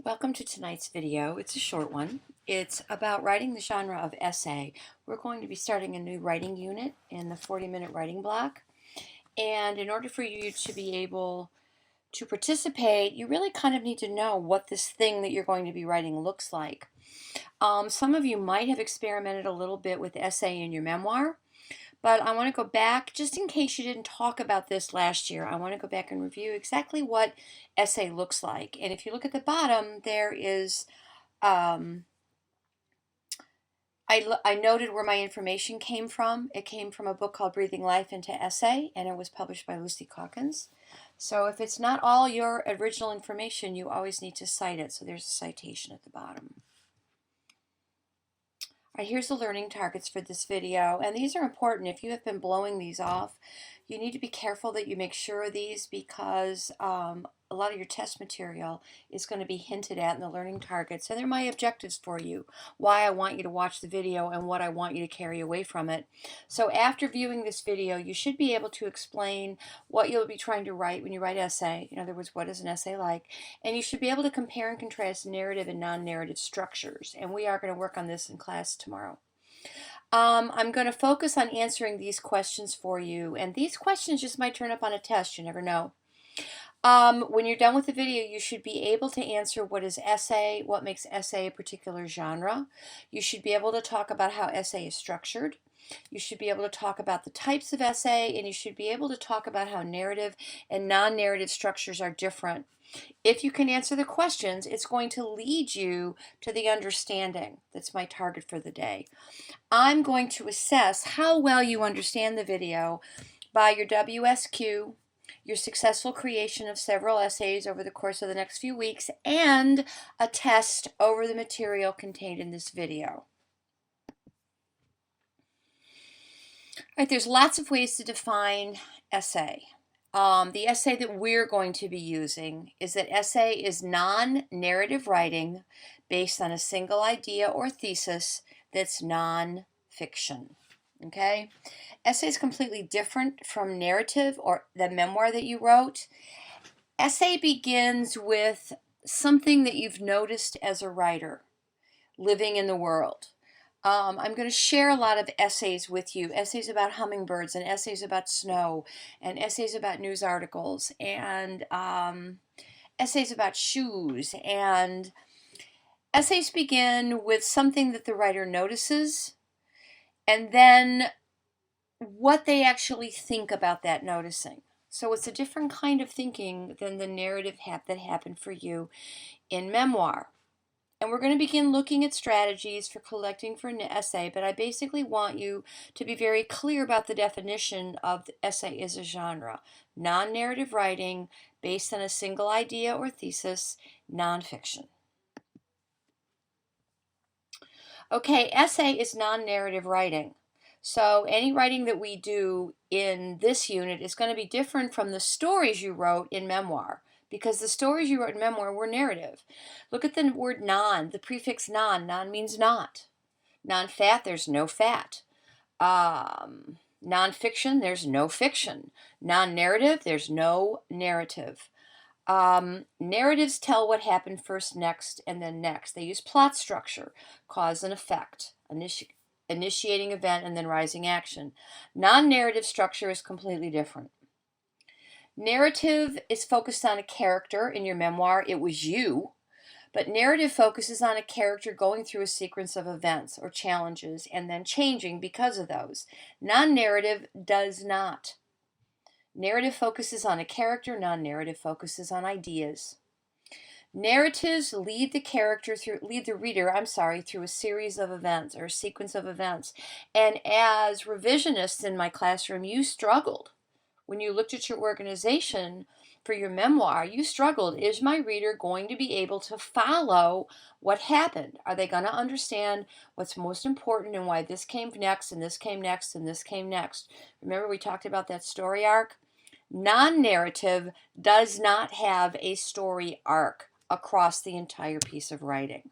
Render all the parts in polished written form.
Welcome to tonight's video. It's a short one. It's about writing the genre of essay. We're going to be starting a new writing unit in the 40-minute writing block. And in order for you to be able to participate, you really kind of need to know what this thing that you're going to be writing looks like. Some of you might have experimented a little bit with essay in your memoir. But I want to go back, just in case you didn't talk about this last year, I want to go back and review exactly what essay looks like. And if you look at the bottom, there is, I noted where my information came from. It came from a book called Breathing Life into Essay, and it was published by Lucy Calkins. So if it's not all your original information, you always need to cite it. So there's a citation at the bottom. All right, here's the learning targets for this video, and these are important. If you have been blowing these off, you need to be careful that you make sure of these because a lot of your test material is going to be hinted at in the learning targets, and they're my objectives for you, why I want you to watch the video and what I want you to carry away from it. So after viewing this video, you should be able to explain what you'll be trying to write when you write essay. In other words, what is an essay like? And you should be able to compare and contrast narrative and non-narrative structures, and we are going to work on this in class tomorrow. I'm going to focus on answering these questions for you, and these questions just might turn up on a test, you never know. When you're done with the video, you should be able to answer what is essay, what makes essay a particular genre. You should be able to talk about how essay is structured. You should be able to talk about the types of essay, and you should be able to talk about how narrative and non-narrative structures are different. If you can answer the questions, it's going to lead you to the understanding. That's my target for the day. I'm going to assess how well you understand the video by your WSQ, your successful creation of several essays over the course of the next few weeks, and a test over the material contained in this video. All right, there's lots of ways to define essay. The essay that we're going to be using is that essay is non-narrative writing based on a single idea or thesis that's non-fiction. Okay? Essay is completely different from narrative or the memoir that you wrote. Essay begins with something that you've noticed as a writer living in the world. I'm going to share a lot of essays with you, essays about hummingbirds and essays about snow and essays about news articles and essays about shoes. And essays begin with something that the writer notices and then what they actually think about that noticing. So it's a different kind of thinking than the narrative that happened for you in memoir. And we're going to begin looking at strategies for collecting for an essay, but I basically want you to be very clear about the definition of the essay as a genre. Non-narrative writing based on a single idea or thesis, nonfiction. Okay, essay is non-narrative writing. So any writing that we do in this unit is going to be different from the stories you wrote in memoir, because the stories you wrote in memoir were narrative. Look at the word non, the prefix non. Non means not. Non-fat, there's no fat. Non-fiction, there's no fiction. Non-narrative, there's no narrative. Narratives tell what happened first, next, and then next. They use plot structure, cause and effect, initiating event, and then rising action. Non-narrative structure is completely different. Narrative is focused on a character. In your memoir, it was you. But narrative focuses on a character going through a sequence of events or challenges and then changing because of those. Non-narrative does not. Narrative focuses on a character. Non-narrative focuses on ideas. Narratives lead the reader through a series of events or a sequence of events. And as revisionists in my classroom, you struggled. When you looked at your organization for your memoir, you struggled. Is my reader going to be able to follow what happened? Are they going to understand what's most important and why this came next and this came next and this came next? Remember we talked about that story arc? Non-narrative does not have a story arc across the entire piece of writing.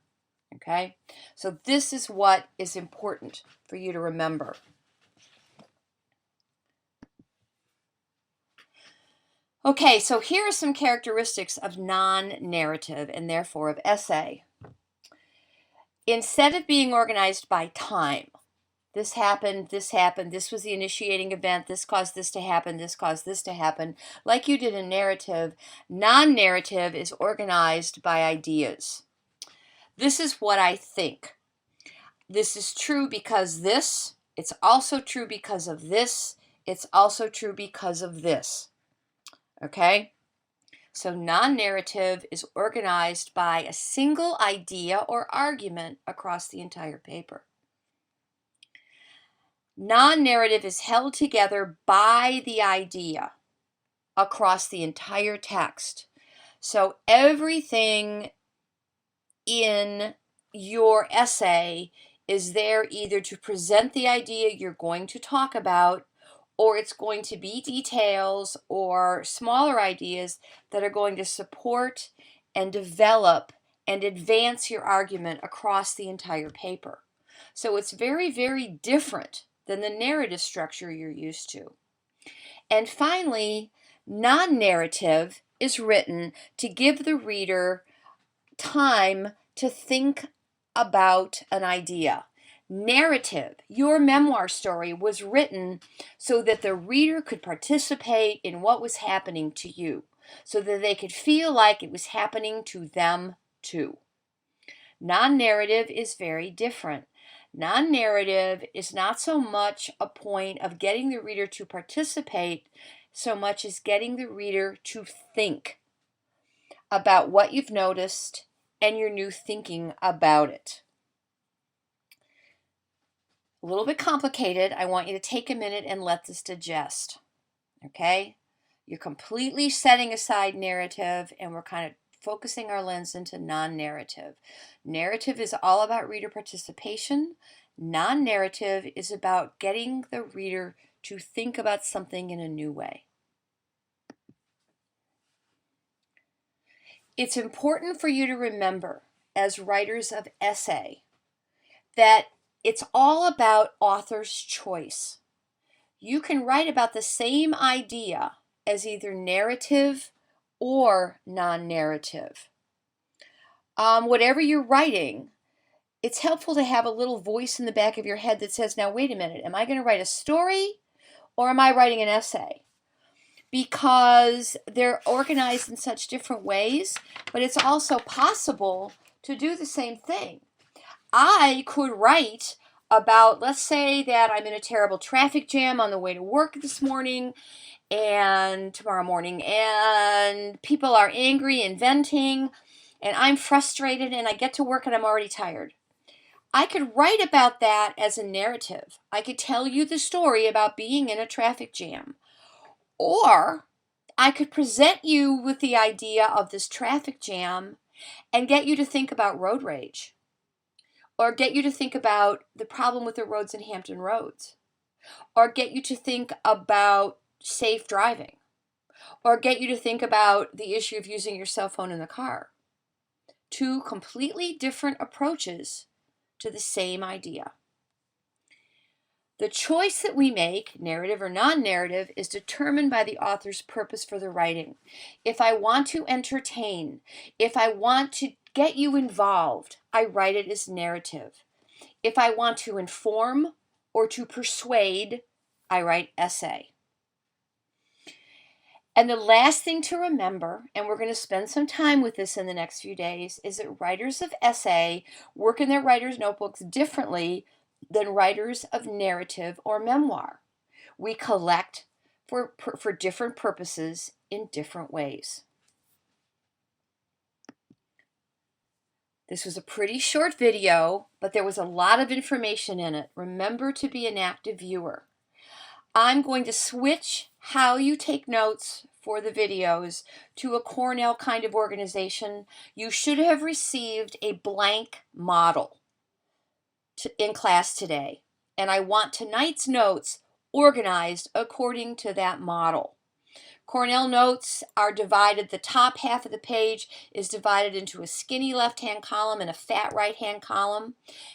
Okay? So this is what is important for you to remember. Okay, so here are some characteristics of non-narrative and therefore of essay. Instead of being organized by time, this happened, this was the initiating event, this caused this to happen, this caused this to happen, like you did in narrative, non-narrative is organized by ideas. This is what I think. This is true because this, it's also true because of this, it's also true because of this. Okay? So non-narrative is organized by a single idea or argument across the entire paper. Non-narrative is held together by the idea across the entire text. So everything in your essay is there either to present the idea you're going to talk about, or it's going to be details or smaller ideas that are going to support and develop and advance your argument across the entire paper. So it's very, very different than the narrative structure you're used to. And finally, non-narrative is written to give the reader time to think about an idea. Narrative, your memoir story, was written so that the reader could participate in what was happening to you, so that they could feel like it was happening to them too. Non-narrative is very different. Non-narrative is not so much a point of getting the reader to participate so much as getting the reader to think about what you've noticed and your new thinking about it. A little bit complicated. I want you to take a minute and let this digest. Okay? You're completely setting aside narrative and we're kind of focusing our lens into non-narrative. Narrative is all about reader participation. Non-narrative is about getting the reader to think about something in a new way. It's important for you to remember, as writers of essay, that it's all about author's choice. You can write about the same idea as either narrative or non-narrative. Whatever you're writing, it's helpful to have a little voice in the back of your head that says, now wait a minute, am I going to write a story or am I writing an essay? Because they're organized in such different ways, but it's also possible to do the same thing. I could write about, let's say that I'm in a terrible traffic jam on the way to work this morning and tomorrow morning, and people are angry and venting, and I'm frustrated, and I get to work and I'm already tired. I could write about that as a narrative. I could tell you the story about being in a traffic jam. Or I could present you with the idea of this traffic jam and get you to think about road rage. Or get you to think about the problem with the roads in Hampton Roads. Or get you to think about safe driving. Or get you to think about the issue of using your cell phone in the car. Two completely different approaches to the same idea. The choice that we make, narrative or non-narrative, is determined by the author's purpose for the writing. If I want to entertain, if I want to get you involved, I write it as narrative. If I want to inform or to persuade, I write essay. And the last thing to remember, and we're going to spend some time with this in the next few days, is that writers of essay work in their writer's notebooks differently than writers of narrative or memoir. We collect for different purposes in different ways. This was a pretty short video, but there was a lot of information in it. Remember to be an active viewer. I'm going to switch how you take notes for the videos to a Cornell kind of organization. You should have received a blank model in class today, and I want tonight's notes organized according to that model. Cornell notes are divided, the top half of the page is divided into a skinny left-hand column and a fat right-hand column,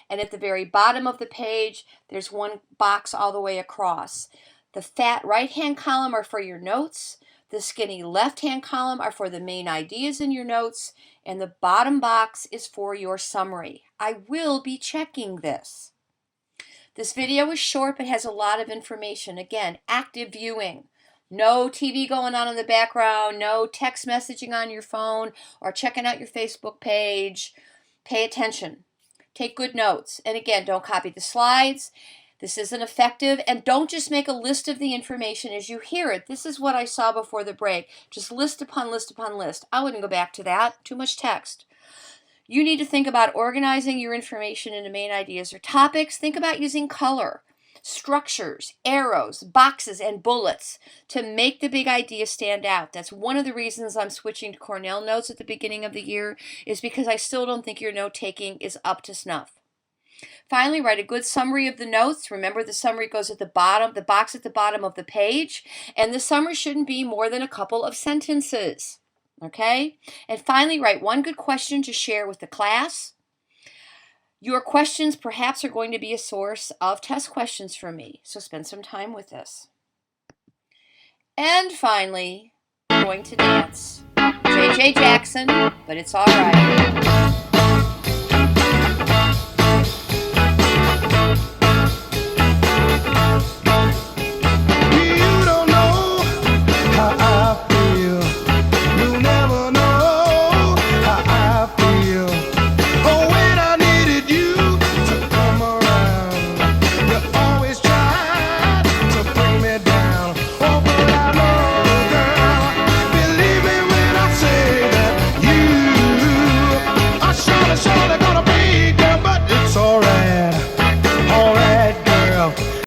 and at the very bottom of the page there's one box all the way across. The fat right-hand column are for your notes, The skinny left-hand column are for the main ideas in your notes, and the bottom box is for your summary. I will be checking this. This video is short but has a lot of information. Again, active viewing. No TV going on in the background, no text messaging on your phone or checking out your Facebook page. Pay attention. Take good notes. And again, don't copy the slides. This isn't effective. And don't just make a list of the information as you hear it. This is what I saw before the break. Just list upon list upon list. I wouldn't go back to that. Too much text. You need to think about organizing your information into main ideas or topics. Think about using color, structures, arrows, boxes, and bullets to make the big idea stand out. That's one of the reasons I'm switching to Cornell Notes at the beginning of the year, is because I still don't think your note-taking is up to snuff. Finally, write a good summary of the notes. Remember, the summary goes at the bottom, the box at the bottom of the page, and the summary shouldn't be more than a couple of sentences. Okay? And finally, write one good question to share with the class. Your questions perhaps are going to be a source of test questions for me, so spend some time with this. And finally, we're going to dance. J.J. Jackson, but it's all right.